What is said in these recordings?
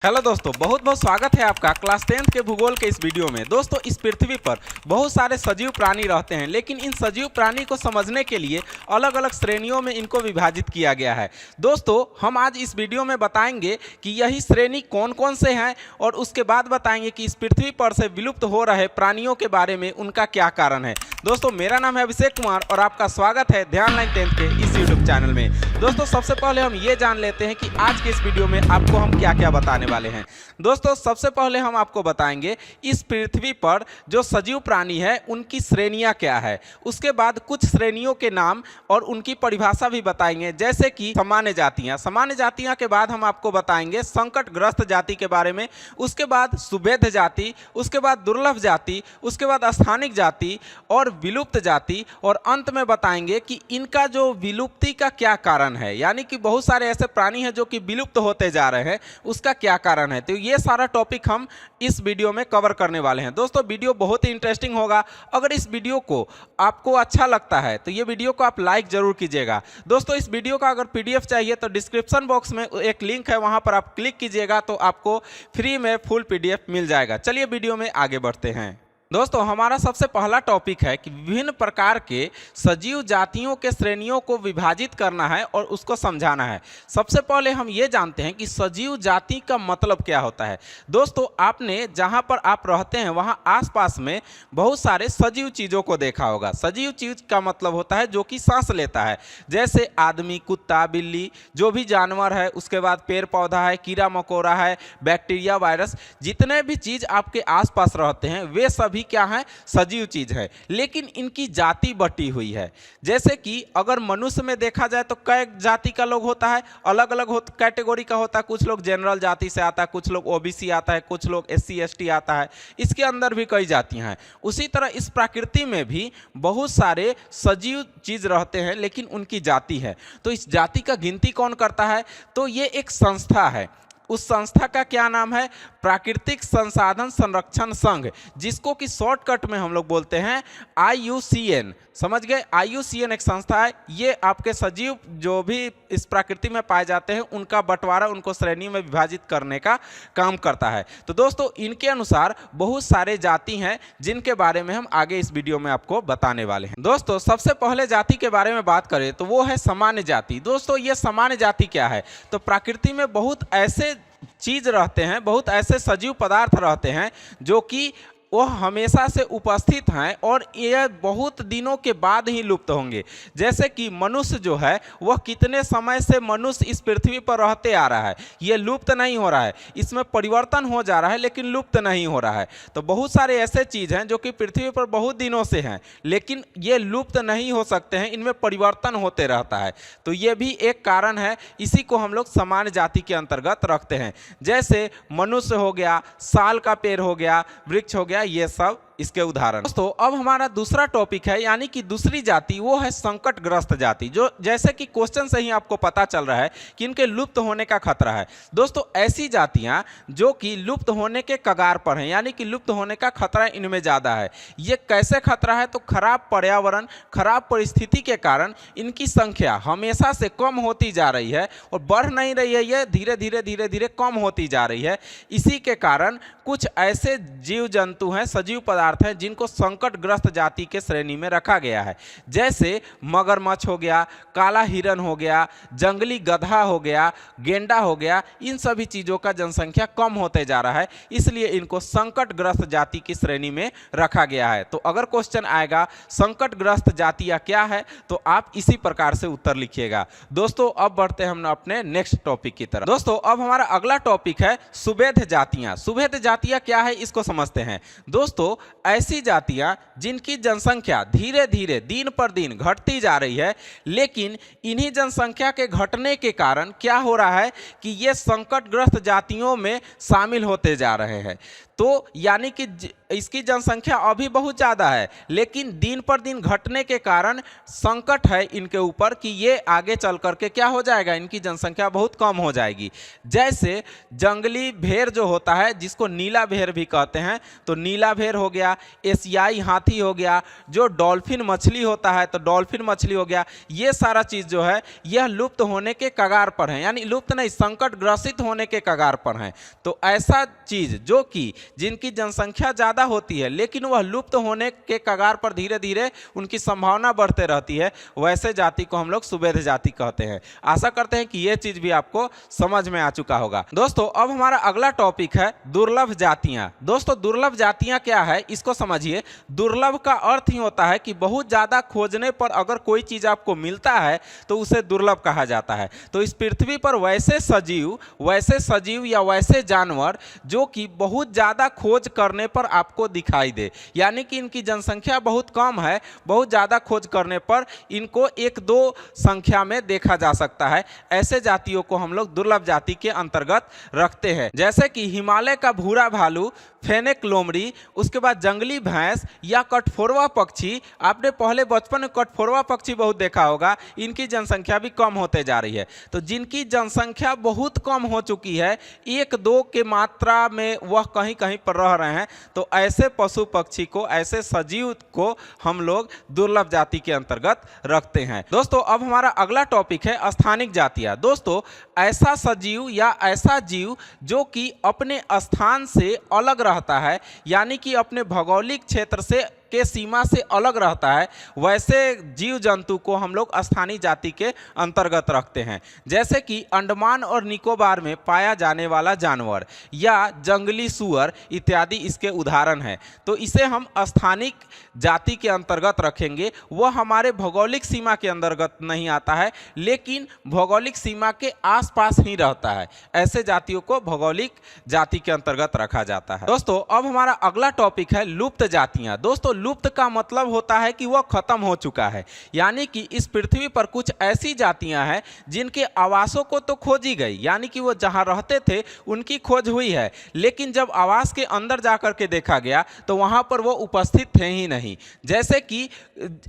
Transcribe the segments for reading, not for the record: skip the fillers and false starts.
Hello दोस्तों, बहुत बहुत स्वागत है आपका क्लास 10th के भूगोल के इस वीडियो में। दोस्तों, इस पृथ्वी पर बहुत सारे सजीव प्राणी रहते हैं, लेकिन इन सजीव प्राणी को समझने के लिए अलग अलग श्रेणियों में इनको विभाजित किया गया है। दोस्तों, हम आज इस वीडियो में बताएंगे कि यही श्रेणी कौन कौन से हैं और उसके बाद बताएंगे कि इस पृथ्वी पर से विलुप्त हो रहे प्राणियों के बारे में उनका क्या कारण है। दोस्तों, मेरा नाम है अभिषेक कुमार और आपका स्वागत है ध्यान लाइन 10th के इस यूट्यूब चैनल में। दोस्तों, सबसे पहले हम ये जान लेते हैं कि आज के इस वीडियो में आपको हम क्या क्या बताने वाले हैं। दोस्तों, सबसे पहले हम आपको बताएंगे इस पृथ्वी पर जो सजीव प्राणी है उनकी श्रेणियां क्या है। उसके बाद कुछ श्रेणियों के नाम और उनकी परिभाषा भी बताएंगे, जैसे कि सामान्य जातियां। सामान्य जातियां के बाद हम आपको बताएंगे संकटग्रस्त जाति के बारे में, उसके बाद सुभेद जाति, उसके बाद दुर्लभ जाति, उसके बाद स्थानिक जाति और विलुप्त जाति, और अंत में बताएंगे कि इनका जो विलुप्ति का क्या कारण है, यानी कि बहुत सारे ऐसे प्राणी हैं जो कि विलुप्त होते जा रहे हैं, उसका क्या कारण है। तो ये सारा टॉपिक हम इस वीडियो में कवर करने वाले हैं। दोस्तों, वीडियो बहुत ही इंटरेस्टिंग होगा। अगर इस वीडियो को आपको अच्छा लगता है तो ये वीडियो को आप लाइक जरूर कीजिएगा। दोस्तों, इस वीडियो का अगर पीडीएफ चाहिए तो डिस्क्रिप्शन बॉक्स में एक लिंक है, वहां पर आप क्लिक कीजिएगा तो आपको फ्री में फुल पीडीएफ मिल जाएगा। चलिए वीडियो में आगे बढ़ते हैं। दोस्तों, हमारा सबसे पहला टॉपिक है कि विभिन्न प्रकार के सजीव जातियों के श्रेणियों को विभाजित करना है और उसको समझाना है। सबसे पहले हम ये जानते हैं कि सजीव जाति का मतलब क्या होता है। दोस्तों, आपने जहाँ पर आप रहते हैं वहाँ आसपास में बहुत सारे सजीव चीज़ों को देखा होगा। सजीव चीज़ का मतलब होता है जो कि सांस लेता है, जैसे आदमी, कुत्ता, बिल्ली, जो भी जानवर है, उसके बाद पेड़ पौधा है, कीड़ा मकोड़ा है, बैक्टीरिया, वायरस, जितने भी चीज़ आपके आसपास रहते हैं वे सभी क्या है, सजीव चीज है। लेकिन इनकी जाति बटी हुई है। जैसे कि अगर मनुष्य में देखा जाए तो कई जाति का लोग होता है, अलग अलग कैटेगरी का होता है। कुछ लोग जनरल जाति से आता है, कुछ लोग ओबीसी आता है, कुछ लोग एससी एसटी आता है। इसके अंदर भी कई जातियां हैं। उसी तरह इस प्रकृति में भी बहुत सारे सजीव चीज रहते हैं, लेकिन उनकी जाति है। तो इस जाति का गिनती कौन करता है? तो ये एक संस्था है। उस संस्था का क्या नाम है? प्राकृतिक संसाधन संरक्षण संघ, जिसको कि शॉर्टकट में हम लोग बोलते हैं IUCN। समझ गए? IUCN एक संस्था है। ये आपके सजीव जो भी इस प्रकृति में पाए जाते हैं उनका बंटवारा, उनको श्रेणी में विभाजित करने का काम करता है। तो दोस्तों, इनके अनुसार बहुत सारे जाति हैं जिनके बारे में हम आगे इस वीडियो में आपको बताने वाले हैं। दोस्तों, सबसे पहले जाति के बारे में बात करें तो वो है सामान्य जाति। दोस्तों, ये सामान्य जाति क्या है? तो प्रकृति में बहुत ऐसे चीज रहते हैं, बहुत ऐसे सजीव पदार्थ रहते हैं जो कि वह हमेशा से उपस्थित हैं और ये बहुत दिनों के बाद ही लुप्त होंगे। जैसे कि मनुष्य जो है वह कितने समय से मनुष्य इस पृथ्वी पर रहते आ रहा है, ये लुप्त नहीं हो रहा है, इसमें परिवर्तन हो जा रहा है लेकिन लुप्त नहीं हो रहा है। तो बहुत सारे ऐसे चीज़ हैं जो कि पृथ्वी पर बहुत दिनों से हैं, लेकिन ये लुप्त नहीं हो सकते हैं, इनमें परिवर्तन होते रहता है। तो ये भी एक कारण है, इसी को हम लोग सामान्य जाति के अंतर्गत रखते हैं। जैसे मनुष्य हो गया, साल का पेड़ हो गया, वृक्ष हो गया, ये सब इसके उदाहरण। दोस्तों, अब हमारा दूसरा टॉपिक है, यानी कि दूसरी जाति, वो है संकटग्रस्त जाति। जो जैसे कि क्वेश्चन से ही आपको पता चल रहा है कि इनके लुप्त होने का खतरा है। दोस्तों, ऐसी जातियां जो कि लुप्त होने के कगार पर हैं, यानी कि लुप्त होने का खतरा इनमें ज़्यादा है। ये कैसे खतरा है? तो खराब पर्यावरण, खराब परिस्थिति के कारण इनकी संख्या हमेशा से कम होती जा रही है और बढ़ नहीं रही है, ये धीरे धीरे कम होती जा रही है। इसी के कारण कुछ ऐसे जीव जंतु हैं, सजीव पदार्थ हैं, जिनको संकटग्रस्त जाति के श्रेणी में रखा गया है। जैसे मगरमच्छ हो गया, काला हिरन हो गया, जंगली गधा हो गया, गेंडा हो गया। इन सभी चीज़ों का जनसंख्या कम होते जा रहा है, इसलिए इनको संकटग्रस्त जाति की श्रेणी में रखा गया है। तो अगर क्वेश्चन आएगा संकटग्रस्त जातियाँ क्या है, तो आप इसी प्रकार से उत्तर लिखिएगा। दोस्तों, अब बढ़ते हैं हम अपने नेक्स्ट टॉपिक की तरफ। दोस्तों, अब हमारा अगला टॉपिक है सुभेद जातियाँ। सुभेद जातियाँ क्या है, इसको समझते हैं। दोस्तों, ऐसी जातियां जिनकी जनसंख्या धीरे धीरे दिन पर दिन घटती जा रही है, लेकिन इन्हीं जनसंख्या के घटने के कारण क्या हो रहा है कि ये संकटग्रस्त जातियों में शामिल होते जा रहे हैं। तो यानी कि इसकी जनसंख्या अभी बहुत ज़्यादा है, लेकिन दिन पर दिन घटने के कारण संकट है इनके ऊपर कि ये आगे चल करके क्या हो जाएगा, इनकी जनसंख्या बहुत कम हो जाएगी। जैसे जंगली भेड़ जो होता है, जिसको नीला भेड़ भी कहते हैं, तो नीला भेड़ हो गया, एशियाई हाथी हो गया, जो डॉल्फिन मछली होता है तो डॉल्फिन मछली हो गया, ये सारा चीज़ जो है यह लुप्त होने के कगार पर है, यानी लुप्त नहीं, संकट ग्रसित होने के कगार पर है। तो ऐसा चीज़ जो कि जिनकी जनसंख्या ज़्यादा होती है लेकिन वह लुप्त होने के कगार पर धीरे धीरे उनकी संभावना बढ़ते रहती है, वैसे जाति को हम लोग सुवेध जाति कहते हैं। आशा करते हैं कि यह चीज़ भी आपको समझ में आ चुका होगा। दोस्तों अब हमारा अगला टॉपिक है दुर्लभ जातियां। दोस्तों दुर्लभ जातियां क्या है इसको समझिए। दुर्लभ का अर्थ ही होता है कि बहुत ज़्यादा खोजने पर अगर कोई चीज़ आपको मिलता है तो उसे दुर्लभ कहा जाता है। तो इस पृथ्वी पर वैसे सजीव या वैसे जानवर जो कि बहुत ज़्यादा खोज करने पर आपको दिखाई दे, यानी कि इनकी जनसंख्या बहुत कम है, बहुत ज़्यादा खोज करने पर इनको एक दो संख्या में देखा जा सकता है, ऐसे जातियों को हम लोग दुर्लभ जाति के अंतर्गत रखते हैं। जैसे कि हिमालय का भूरा भालू, फेनेक लोमड़ी, उसके बाद जंगली भैंस या कठफोरवा पक्षी। आपने पहले बचपन में कठफोरवा पक्षी बहुत देखा होगा, इनकी जनसंख्या भी कम होते जा रही है। तो जिनकी जनसंख्या बहुत कम हो चुकी है, एक दो के मात्रा में वह कहीं कहीं पर रह रहे हैं, तो ऐसे पशु पक्षी को, ऐसे सजीव को हम लोग दुर्लभ जाति के अंतर्गत रखते हैं। दोस्तों अब हमारा अगला टॉपिक है स्थानिक जातियां। दोस्तों ऐसा सजीव या ऐसा जीव जो कि अपने स्थान से अलग रहता है, यानी कि अपने भौगोलिक क्षेत्र से के सीमा से अलग रहता है, वैसे जीव जंतु को हम लोग स्थानीय जाति के अंतर्गत रखते हैं। जैसे कि अंडमान और निकोबार में पाया जाने वाला जानवर या जंगली सूअर इत्यादि इसके उदाहरण हैं। तो इसे हम स्थानिक जाति के अंतर्गत रखेंगे। वह हमारे भौगोलिक सीमा के अंतर्गत नहीं आता है, लेकिन भौगोलिक सीमा के आसपास ही रहता है। ऐसे जातियों को भौगोलिक जाति के अंतर्गत रखा जाता है। दोस्तों अब हमारा अगला टॉपिक है लुप्त जातियां। दोस्तों लुप्त का मतलब होता है कि वह खत्म हो चुका है, यानी कि इस पृथ्वी पर कुछ ऐसी जातियां हैं जिनके आवासों को तो खोजी गई, यानी कि वो जहां रहते थे उनकी खोज हुई है, लेकिन जब आवास के अंदर जाकर के देखा गया तो वहां पर वो उपस्थित थे ही नहीं। जैसे कि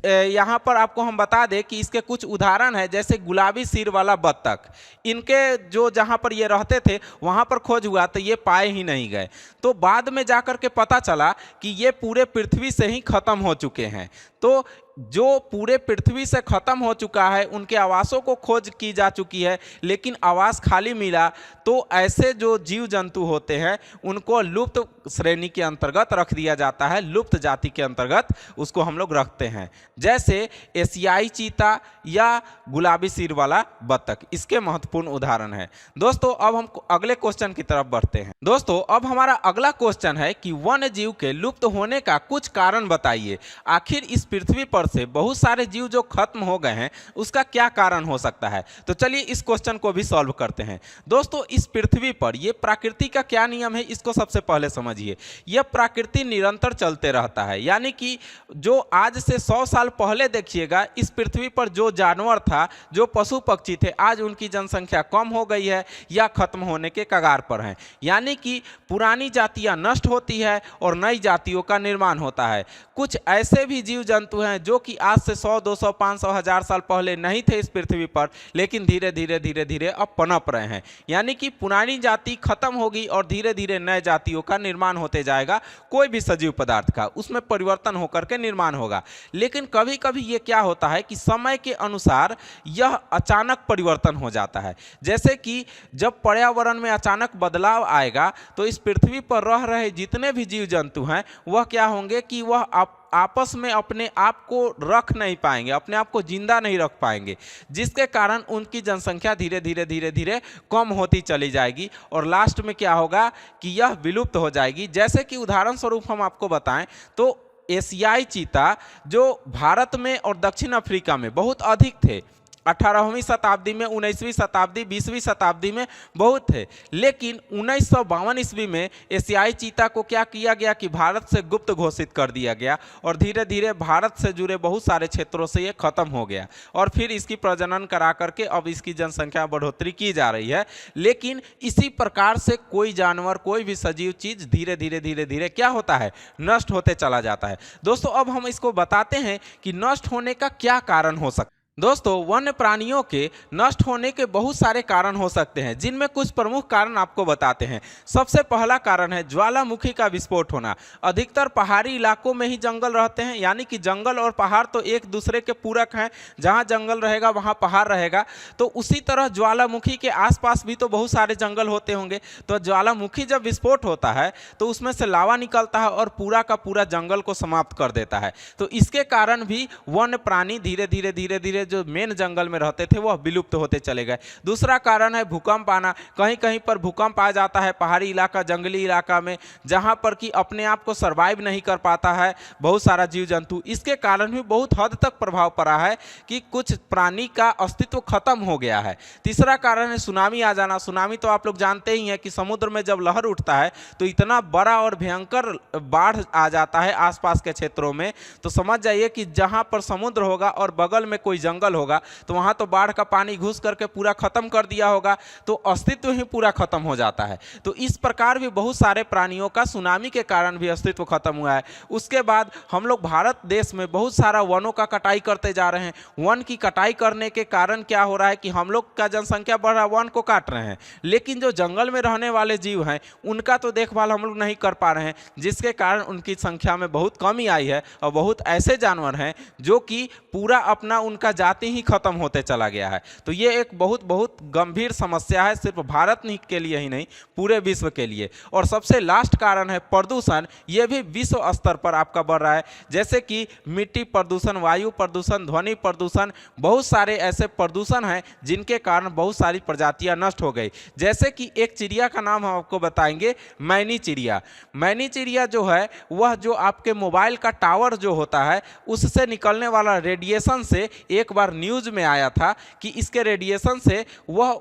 यहां पर आपको हम बता दें कि इसके कुछ उदाहरण है, जैसे गुलाबी सिर वाला बत्तख, इनके जो जहां पर ये रहते थे वहां पर खोज हुआ तो ये पाए ही नहीं गए। तो बाद में जाकर के पता चला कि ये पूरे पृथ्वी से ही खत्म हो चुके हैं। तो जो पूरे पृथ्वी से खत्म हो चुका है उनके आवासों को खोज की जा चुकी है, लेकिन आवास खाली मिला, तो ऐसे जो जीव जंतु होते हैं उनको लुप्त श्रेणी के अंतर्गत रख दिया जाता है, लुप्त जाति के अंतर्गत उसको हम लोग रखते हैं। जैसे एशियाई चीता या गुलाबी सिर वाला बत्तख इसके महत्वपूर्ण उदाहरण है। दोस्तों अब हम अगले क्वेश्चन की तरफ बढ़ते हैं। दोस्तों अब हमारा अगला क्वेश्चन है कि वन्य जीव के लुप्त होने का कुछ कारण बताइए। आखिर इस पृथ्वी पर से बहुत सारे जीव जो खत्म हो गए हैं उसका क्या कारण हो सकता है। तो चलिए इस क्वेश्चन को भी सॉल्व करते हैं। दोस्तों इस पृथ्वी पर यह प्रकृति का क्या नियम है इसको सबसे पहले समझिए। यह प्रकृति निरंतर चलते रहता है, यानी कि जो आज से 100 साल पहले देखिएगा इस पृथ्वी पर जो जानवर था, जो पशु पक्षी थे, आज उनकी जनसंख्या कम हो गई है या खत्म होने के कगार पर है, यानी कि पुरानी जातियां नष्ट होती है और नई जातियों का निर्माण होता है। कुछ ऐसे भी जीव जंतु हैं जो कि आज से 100, 200, 500, 1000 साल पहले नहीं थे इस पृथ्वी पर, लेकिन धीरे धीरे अब पनप रहे हैं, यानी कि पुरानी जाति खत्म होगी और धीरे धीरे नए जातियों का निर्माण होते जाएगा। कोई भी सजीव पदार्थ का उसमें परिवर्तन होकर के निर्माण होगा। लेकिन कभी कभी ये क्या होता है कि समय के अनुसार यह अचानक परिवर्तन हो जाता है। जैसे कि जब पर्यावरण में अचानक बदलाव आएगा तो इस पृथ्वी पर रह रहे जितने भी जीव जंतु हैं वह क्या होंगे कि वह आपस में अपने आप को रख नहीं पाएंगे, अपने आप को जिंदा नहीं रख पाएंगे, जिसके कारण उनकी जनसंख्या धीरे धीरे कम होती चली जाएगी और लास्ट में क्या होगा कि यह विलुप्त हो जाएगी। जैसे कि उदाहरण स्वरूप हम आपको बताएं तो एशियाई चीता जो भारत में और दक्षिण अफ्रीका में बहुत अधिक थे, 18वीं शताब्दी में, 19वीं शताब्दी, 20वीं शताब्दी में बहुत थे। लेकिन 1952 ईस्वी में एशियाई चीता को क्या किया गया कि भारत से गुप्त घोषित कर दिया गया और धीरे धीरे भारत से जुड़े बहुत सारे क्षेत्रों से ये खत्म हो गया और फिर इसकी प्रजनन करा करके अब इसकी जनसंख्या बढ़ोतरी की जा रही है। लेकिन इसी प्रकार से कोई जानवर, कोई भी सजीव चीज धीरे धीरे धीरे धीरे क्या होता है, नष्ट होते चला जाता है। दोस्तों अब हम इसको बताते हैं कि नष्ट होने का क्या कारण हो सकता है। दोस्तों वन्य प्राणियों के नष्ट होने के बहुत सारे कारण हो सकते हैं, जिनमें कुछ प्रमुख कारण आपको बताते हैं। सबसे पहला कारण है ज्वालामुखी का विस्फोट होना। अधिकतर पहाड़ी इलाकों में ही जंगल रहते हैं, यानी कि जंगल और पहाड़ तो एक दूसरे के पूरक हैं। जहां जंगल रहेगा वहां पहाड़ रहेगा, तो उसी तरह ज्वालामुखी के आसपास भी तो बहुत सारे जंगल होते होंगे। तो ज्वालामुखी जब विस्फोट होता है तो उसमें से लावा निकलता है और पूरा का पूरा जंगल को समाप्त कर देता है। तो इसके कारण भी वन्य प्राणी धीरे धीरे धीरे धीरे जो मेन जंगल में रहते थे वह विलुप्त होते चले गए। दूसरा कारण है भूकंप आना। कहीं कहीं पर भूकंप आ जाता है पहाड़ी इलाका, जंगली इलाका में, जहां पर कि अपने आप को सरवाइव नहीं कर पाता है बहुत सारा जीव जंतु। इसके कारण भी बहुत हद तक प्रभाव पड़ा है कि कुछ प्राणी का अस्तित्व खत्म हो गया है। तीसरा कारण है सुनामी आ जाना। सुनामी तो आप लोग जानते ही हैं कि समुद्र में जब लहर उठता है तो इतना बड़ा और भयंकर बाढ़ आ जाता है आसपास के क्षेत्रों में। तो समझ जाइए कि जहां पर समुद्र होगा और बगल में कोई जंगल होगा तो वहां तो बाढ़ का पानी घुस करके पूरा खत्म कर दिया होगा, तो अस्तित्व ही पूरा खत्म हो जाता है। तो इस प्रकार भी बहुत सारे प्राणियों का सुनामी के कारण भी अस्तित्व खत्म हुआ है। उसके बाद हम लोग भारत देश में बहुत सारा वनों का कटाई करते जा रहे हैं। वन की कटाई करने के कारण क्या हो रहा है कि हम लोग का जनसंख्या बढ़ रहा है, वन को काट रहे हैं, लेकिन जो जंगल में रहने वाले जीव हैं उनका तो देखभाल हम लोग नहीं कर पा रहे हैं, जिसके कारण उनकी संख्या में बहुत कमी आई है। और बहुत ऐसे जानवर हैं जो कि पूरा अपना उनका जाति ही खत्म होते चला गया है। तो ये एक बहुत बहुत गंभीर समस्या है, सिर्फ भारत के लिए ही नहीं, पूरे विश्व के लिए। और सबसे लास्ट कारण है प्रदूषण। ये भी विश्व स्तर पर आपका बढ़ रहा है, जैसे कि मिट्टी प्रदूषण, वायु प्रदूषण, ध्वनि प्रदूषण। बहुत सारे ऐसे प्रदूषण हैं जिनके कारण बहुत सारी प्रजातियां नष्ट हो गई। जैसे कि एक चिड़िया का नाम हम आपको बताएंगे, मैनी चिड़िया। मैनी चिड़िया जो है वह जो आपके मोबाइल का टावर जो होता है उससे निकलने वाला रेडिएशन से एक बार न्यूज में आया था कि इसके रेडिएशन से वह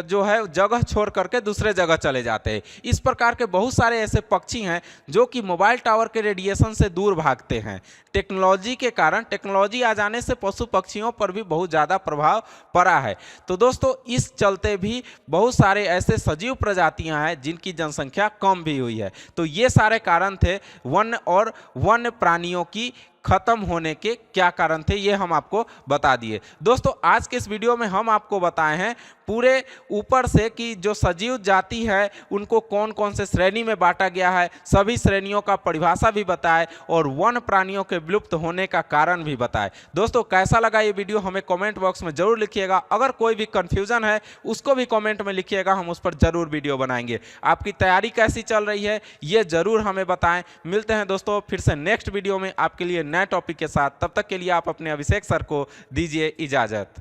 जो है जगह छोड़ करके दूसरे जगह चले जाते हैं। इस प्रकार के बहुत सारे ऐसे पक्षी हैं जो कि मोबाइल टावर के रेडिएशन से दूर भागते हैं। टेक्नोलॉजी के कारण, टेक्नोलॉजी आ जाने से पशु पक्षियों पर भी बहुत ज़्यादा प्रभाव पड़ा है। तो दोस्तों इस चलते भी बहुत सारे ऐसे सजीव प्रजातियां हैं जिनकी जनसंख्या कम भी हुई है। तो ये सारे कारण थे वन्य और वन्य प्राणियों की खत्म होने के क्या कारण थे, ये हम आपको बता दिए। दोस्तों आज के इस वीडियो में हम आपको बताए हैं पूरे ऊपर से कि जो सजीव जाति है उनको कौन कौन से श्रेणी में बांटा गया है, सभी श्रेणियों का परिभाषा भी बताए और वन प्राणियों के विलुप्त होने का कारण भी बताए। दोस्तों कैसा लगा ये वीडियो हमें कमेंट बॉक्स में जरूर लिखिएगा। अगर कोई भी कन्फ्यूजन है उसको भी कमेंट में लिखिएगा, हम उस पर जरूर वीडियो बनाएंगे। आपकी तैयारी कैसी चल रही है ये जरूर हमें बताएं। मिलते हैं दोस्तों फिर से नेक्स्ट वीडियो में आपके लिए नए टॉपिक के साथ। तब तक के लिए आप अपने अभिषेक सर को दीजिए इजाजत।